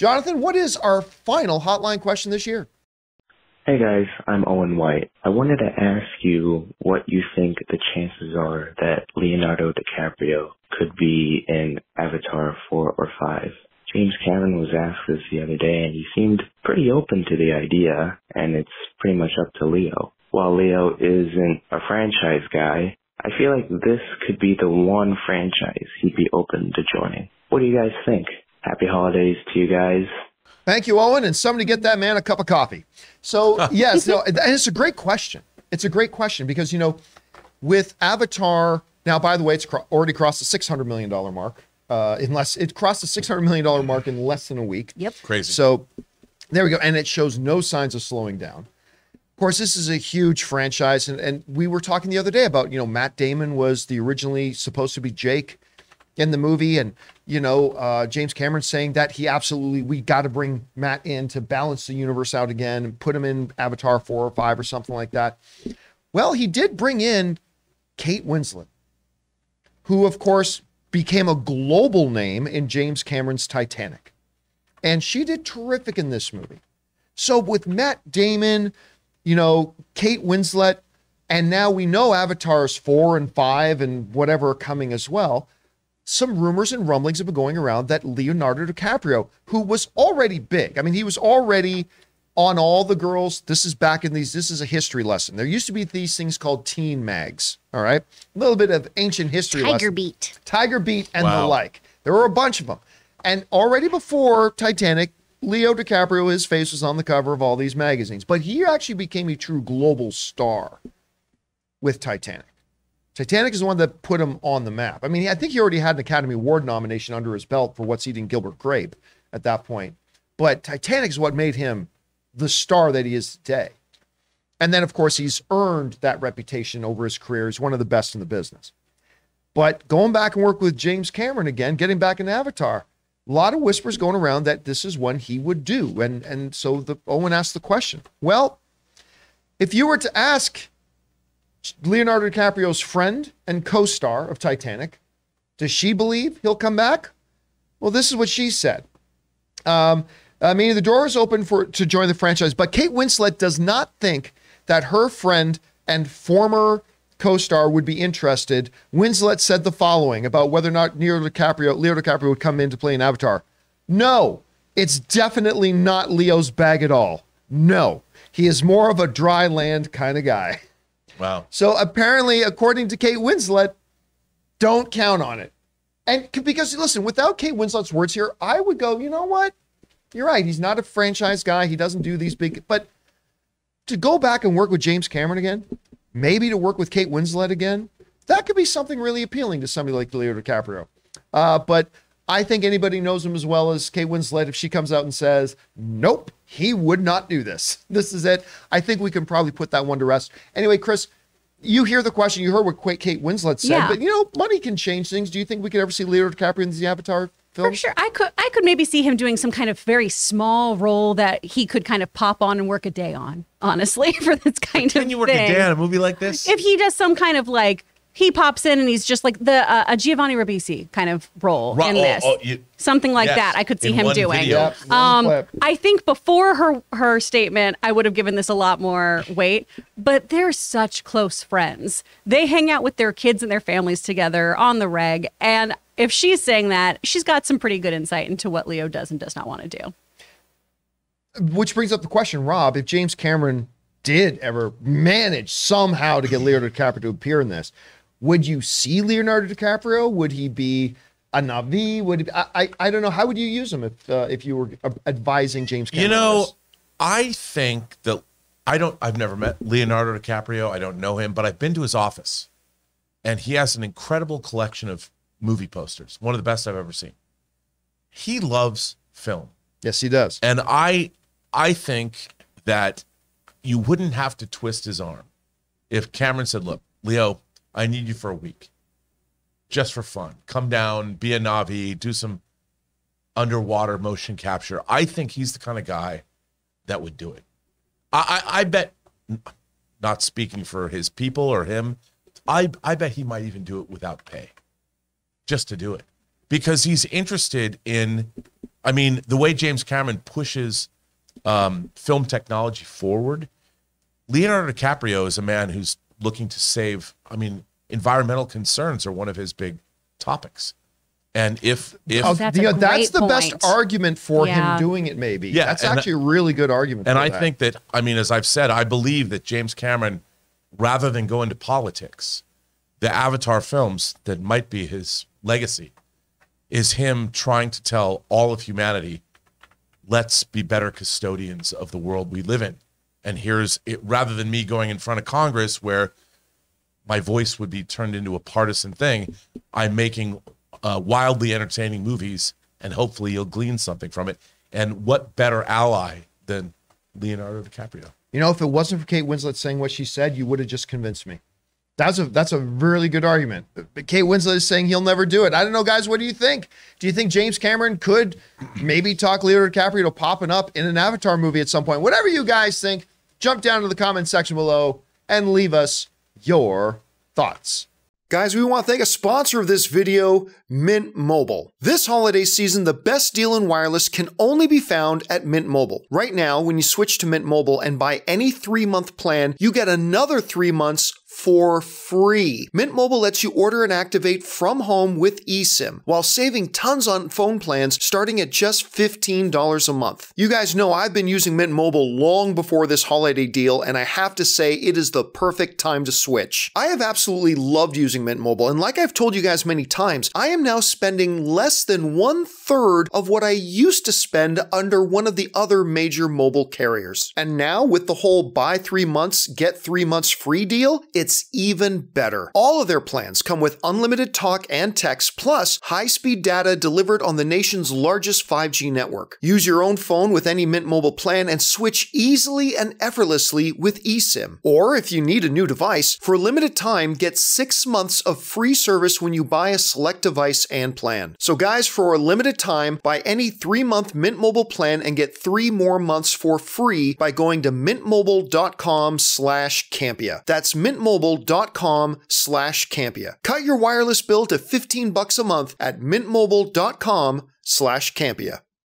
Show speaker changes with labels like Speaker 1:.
Speaker 1: Jonathan, what is our final hotline question this year?
Speaker 2: Hey guys, I'm Owen White. I wanted to ask you what you think the chances are that Leonardo DiCaprio could be in Avatar 4 or 5. James Cameron was asked this the other day, and he seemed pretty open to the idea, and it's pretty much up to Leo. While Leo isn't a franchise guy, I feel like this could be the one franchise he'd be open to joining. What do you guys think? Happy holidays to you guys.
Speaker 1: Thank you, Owen, and somebody get that man a cup of coffee. So, yes, and it's a great question. It's a great question because, with Avatar, now, by the way, it's already crossed the $600 million mark. Unless it crossed the $600 million mark in less than a week.
Speaker 3: Yep.
Speaker 4: Crazy.
Speaker 1: So there we go. And it shows no signs of slowing down. Of course, this is a huge franchise. And we were talking the other day about, Matt Damon was the originally supposed to be Jake in the movie. And, James Cameron saying that we got to bring Matt in to balance the universe out again and put him in Avatar 4 or 5 or something like that. Well, he did bring in Kate Winslet, who, of course, became a global name in James Cameron's Titanic. And she did terrific in this movie. So with Matt Damon, Kate Winslet, and now we know Avatars 4 and 5 and whatever are coming as well, some rumors and rumblings have been going around that Leonardo DiCaprio, who was already big, he was already on all the girls. This is a history lesson. There used to be these things called teen mags. All right. A little bit of ancient history.
Speaker 3: Tiger Beat
Speaker 1: and the like. There were a bunch of them. And already before Titanic, Leo DiCaprio, his face was on the cover of all these magazines, but he actually became a true global star with Titanic. Titanic is the one that put him on the map. I think he already had an Academy Award nomination under his belt for What's Eating Gilbert Grape at that point. But Titanic is what made him the star that he is today. And then, of course, he's earned that reputation over his career. He's one of the best in the business. But going back and work with James Cameron again, getting back in Avatar, a lot of whispers going around that this is one he would do. And so Owen asked the question. Well, if you were to ask Leonardo DiCaprio's friend and co-star of Titanic, does she believe he'll come back? Well, this is what she said. The door is open to join the franchise, but Kate Winslet does not think that her friend and former co-star would be interested. Winslet said the following about whether or not Leo DiCaprio would come in to play an Avatar. No, it's definitely not Leo's bag at all. No, he is more of a dry land kind of guy.
Speaker 4: Wow.
Speaker 1: So apparently, according to Kate Winslet, don't count on it. And because, listen, without Kate Winslet's words here, I would go, you know what? You're right. He's not a franchise guy. He doesn't do these big, but to go back and work with James Cameron again, maybe to work with Kate Winslet again, that could be something really appealing to somebody like Leo DiCaprio. But I think anybody knows him as well as Kate Winslet. If she comes out and says, nope, he would not do this. This is it. I think we can probably put that one to rest. Anyway, Chris, you hear the question. You heard what Kate Winslet said, but money can change things. Do you think we could ever see Leo DiCaprio in the Avatar film?
Speaker 3: For sure. I could maybe see him doing some kind of very small role that he could kind of pop on and work a day on, honestly, for this kind of thing.
Speaker 4: Can you work a day on a movie like this?
Speaker 3: If he does some kind of he pops in and he's just like a Giovanni Ribisi kind of role in this. Something like that I could see him doing.
Speaker 1: Yep,
Speaker 3: I think before her statement, I would have given this a lot more weight, but they're such close friends. They hang out with their kids and their families together on the reg. And if she's saying that, she's got some pretty good insight into what Leo does and does not want to do.
Speaker 1: Which brings up the question, Rob, if James Cameron did ever manage somehow to get Leonardo DiCaprio to appear in this, would you see Leonardo DiCaprio? Would he be a Navi? I don't know. How would you use him if you were advising James Cameron?
Speaker 4: I think that I've never met Leonardo DiCaprio. I don't know him, but I've been to his office, and he has an incredible collection of movie posters. One of the best I've ever seen. He loves film.
Speaker 1: Yes, he does.
Speaker 4: And I think that you wouldn't have to twist his arm if Cameron said, look, Leo, I need you for a week just for fun. Come down, be a Navi, do some underwater motion capture. I think he's the kind of guy that would do it. I bet, not speaking for his people or him, I bet he might even do it without pay just to do it because he's interested in I mean, the way James Cameron pushes film technology forward, Leonardo DiCaprio is a man who's looking to save. I mean, environmental concerns are one of his big topics. And if
Speaker 3: that's
Speaker 1: the best argument for him doing it, maybe.
Speaker 4: Yeah,
Speaker 1: that's actually a really good argument.
Speaker 4: And I think that, I mean, as I've said, I believe that James Cameron, rather than go into politics, the Avatar films that might be his legacy is him trying to tell all of humanity, let's be better custodians of the world we live in. And here's it, rather than me going in front of Congress where my voice would be turned into a partisan thing, I'm making wildly entertaining movies, and hopefully you'll glean something from it. And what better ally than Leonardo DiCaprio?
Speaker 1: You know, if it wasn't for Kate Winslet saying what she said, you would have just convinced me. That's a really good argument. But Kate Winslet is saying he'll never do it. I don't know, guys. What do you think? Do you think James Cameron could maybe talk Leonardo DiCaprio to popping up in an Avatar movie at some point? Whatever you guys think, jump down to the comment section below and leave us your thoughts. Guys, we want to thank a sponsor of this video, Mint Mobile. This holiday season, the best deal in wireless can only be found at Mint Mobile. Right now, when you switch to Mint Mobile and buy any 3-month plan, you get another 3 months for free. Mint Mobile lets you order and activate from home with eSIM, while saving tons on phone plans starting at just $15 a month. You guys know I've been using Mint Mobile long before this holiday deal, and I have to say it is the perfect time to switch. I have absolutely loved using Mint Mobile, and like I've told you guys many times, I am now spending less than 1/3 of what I used to spend under one of the other major mobile carriers. And now with the whole buy 3 months, get 3 months free deal, it's even better. All of their plans come with unlimited talk and text, plus high-speed data delivered on the nation's largest 5G network. Use your own phone with any Mint Mobile plan and switch easily and effortlessly with eSIM. Or if you need a new device, for a limited time, get 6 months of free service when you buy a select device and plan. So guys, for a limited time, buy any 3-month Mint Mobile plan and get 3 more months for free by going to mintmobile.com/Campea. That's mintmobile.com/Campea. Cut your wireless bill to $15 a month at mintmobile.com/Campea.